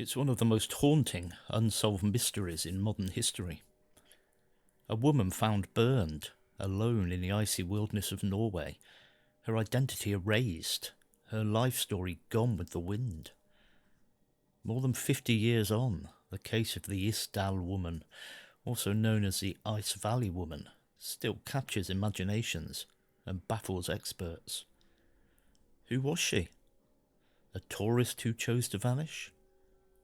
It's one of the most haunting, unsolved mysteries in modern history. A woman found burned, alone in the icy wilderness of Norway, her identity erased, her life story gone with the wind. More than 50 years on, the case of the Isdal Woman, also known as the Ice Valley Woman, still captures imaginations and baffles experts. Who was she? A tourist who chose to vanish?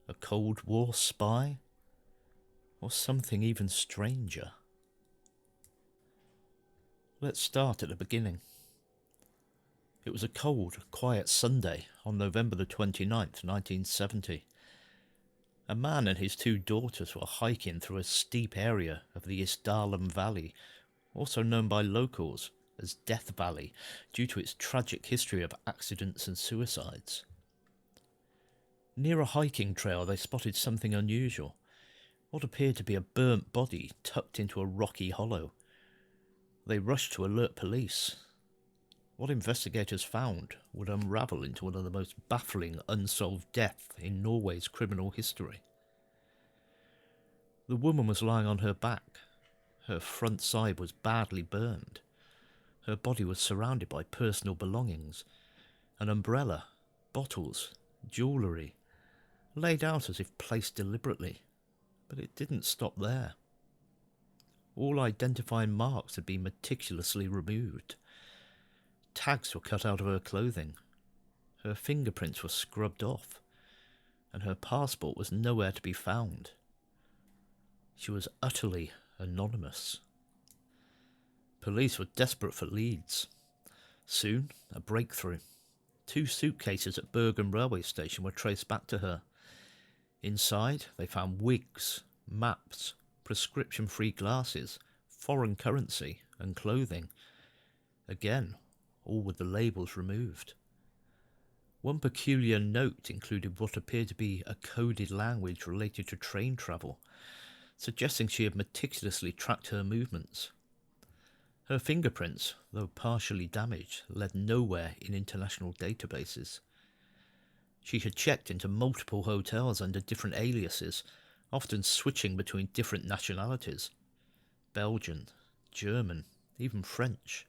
A Cold War spy? Or something even stranger? Let's start at the beginning. It was a cold, quiet Sunday on November the 29th, 1970. A man and his two daughters were hiking through a steep area of the Isdal Valley, also known by locals as Death Valley, due to its tragic history of accidents and suicides. Near a hiking trail, they spotted something unusual, what appeared to be a burnt body tucked into a rocky hollow. They rushed to alert police. What investigators found would unravel into one of the most baffling unsolved deaths in Norway's criminal history. The woman was lying on her back. Her front side was badly burned. Her body was surrounded by personal belongings, an umbrella, bottles, jewellery, laid out as if placed deliberately. But it didn't stop there. All identifying marks had been meticulously removed. Tags were cut out of her clothing. Her fingerprints were scrubbed off, and her passport was nowhere to be found. She was utterly anonymous. Police were desperate for leads. Soon, a breakthrough. 2 suitcases at Bergen railway station were traced back to her. Inside, they found wigs, maps, prescription-free glasses, foreign currency, and clothing. Again, all with the labels removed. One peculiar note included what appeared to be a coded language related to train travel, suggesting she had meticulously tracked her movements. Her fingerprints, though partially damaged, led nowhere in international databases. She had checked into multiple hotels under different aliases, often switching between different nationalities. Belgian, German, even French.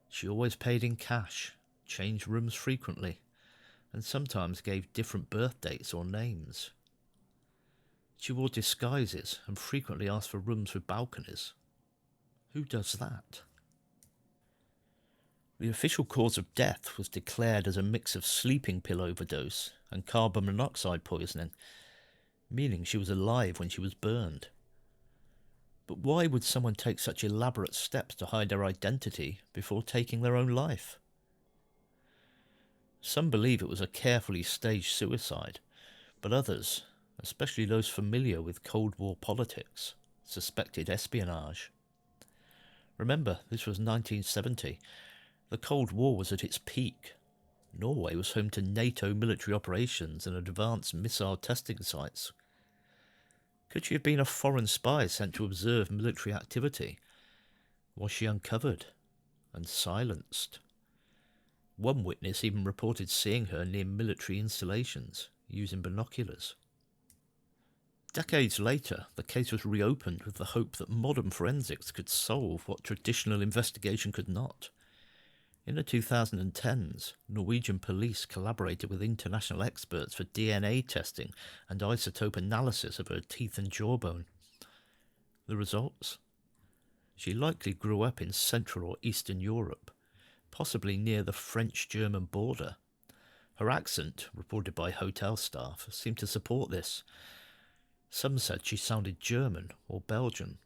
She always paid in cash, changed rooms frequently, and sometimes gave different birth dates or names. She wore disguises and frequently asked for rooms with balconies. Who does that? The official cause of death was declared as a mix of sleeping pill overdose and carbon monoxide poisoning, meaning she was alive when she was burned. But why would someone take such elaborate steps to hide their identity before taking their own life? Some believe it was a carefully staged suicide, but others, especially those familiar with Cold War politics, suspected espionage. Remember, this was 1970. The Cold War was at its peak. Norway was home to NATO military operations and advanced missile testing sites. Could she have been a foreign spy sent to observe military activity? Was she uncovered and silenced? One witness even reported seeing her near military installations, using binoculars. Decades later, the case was reopened with the hope that modern forensics could solve what traditional investigation could not. In the 2010s, Norwegian police collaborated with international experts for DNA testing and isotope analysis of her teeth and jawbone. The results? She likely grew up in Central or Eastern Europe, possibly near the French-German border. Her accent, reported by hotel staff, seemed to support this. Some said she sounded German or Belgian.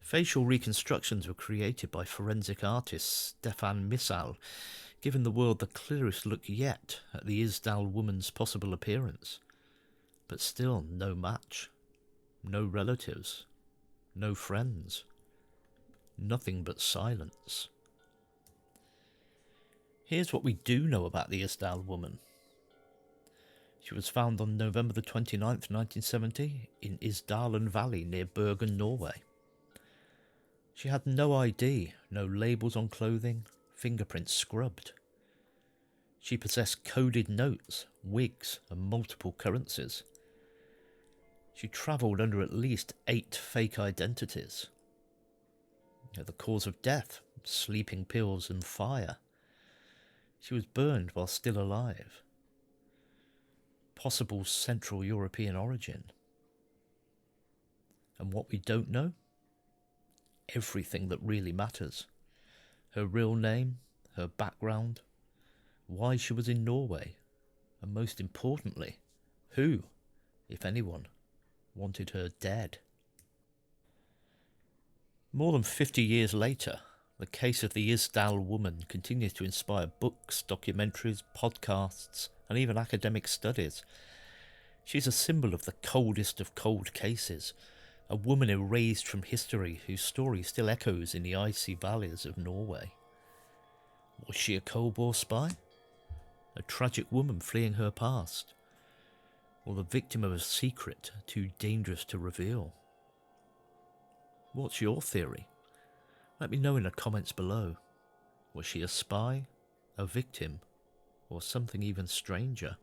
Facial reconstructions were created by forensic artist Stefan Missal, giving the world the clearest look yet at the Isdal woman's possible appearance. But still no match. No relatives. No friends. Nothing but silence. Here's what we do know about the Isdal woman. She was found on November the 29th, 1970, in Isdalen Valley near Bergen, Norway. She had no ID, no labels on clothing, fingerprints scrubbed. She possessed coded notes, wigs, and multiple currencies. She travelled under at least 8 fake identities. The cause of death, sleeping pills and fire. She was burned while still alive. Possible Central European origin. And what we don't know? Everything that really matters. Her real name, her background, why she was in Norway, and most importantly, who, if anyone, wanted her dead. More than 50 years later, the case of the Isdal Woman continues to inspire books, documentaries, podcasts, and even academic studies. She's a symbol of the coldest of cold cases, a woman erased from history whose story still echoes in the icy valleys of Norway. Was she a Cold War spy? A tragic woman fleeing her past? Or the victim of a secret too dangerous to reveal? What's your theory? Let me know in the comments below. Was she a spy, a victim, or something even stranger?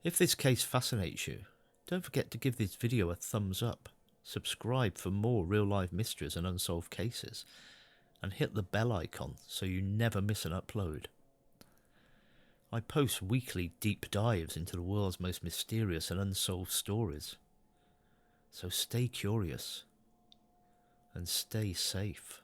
If this case fascinates you, don't forget to give this video a thumbs up, subscribe for more real-life mysteries and unsolved cases, and hit the bell icon so you never miss an upload. I post weekly deep dives into the world's most mysterious and unsolved stories. So stay curious and stay safe.